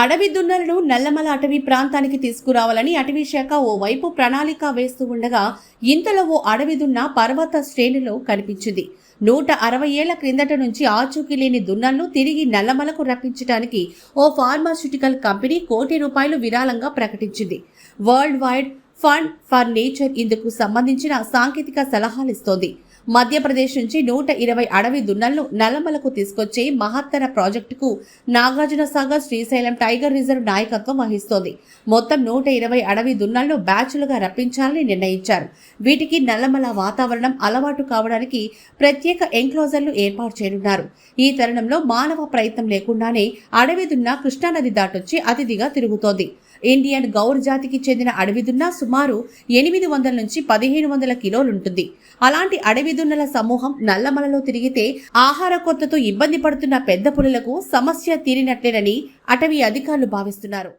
అడవి దున్నలను నల్లమల అటవీ ప్రాంతానికి తీసుకురావాలని అటవీ శాఖ ఓవైపు ప్రణాళిక వేస్తూ ఉండగా ఇంతలో ఓ అడవి దున్న పర్వత శ్రేణిలో కనిపించింది. 160 ఏళ్ల క్రిందట నుంచి ఆచూకీ లేని దున్నలను తిరిగి నల్లమలకు రప్పించడానికి ఓ ఫార్మాస్యూటికల్ కంపెనీ ₹1 కోటి విరాళంగా ప్రకటించింది. World wide fund for nature ఇందుకు సంబంధించిన సాంకేతిక సలహాలిస్తోంది. మధ్యప్రదేశ్ నుంచి 120 అడవి దున్నలను నల్లమలకు తీసుకొచ్చే మహత్తర ప్రాజెక్టుకు నాగార్జున సాగర్ శ్రీశైలం టైగర్ రిజర్వ్ నాయకత్వం వహిస్తోంది. మొత్తం 120 అడవి దున్నలను బ్యాచ్లుగా రప్పించాలని నిర్ణయించారు. వీటికి నల్లమల వాతావరణం అలవాటు కావడానికి ప్రత్యేక ఎంక్లోజర్లు ఏర్పాటు చేయనున్నారు. ఈ తరుణంలో మానవ ప్రయత్నం లేకుండానే అడవి దున్న కృష్ణానది దాటొచ్చి అతిథిగా తిరుగుతోంది. ఇండియన్ గౌర్ జాతికి చెందిన అడవి దున్న సుమారు 800 నుంచి 1500 కిలోలుంటుంది. అలాంటి అడవి దున్నల సమూహం నల్లమలలో తిరిగితే ఆహార కొరతతో ఇబ్బంది పడుతున్న పెద్ద పులులకు సమస్య తీరినట్లేనని అటవీ అధికారులు భావిస్తున్నారు.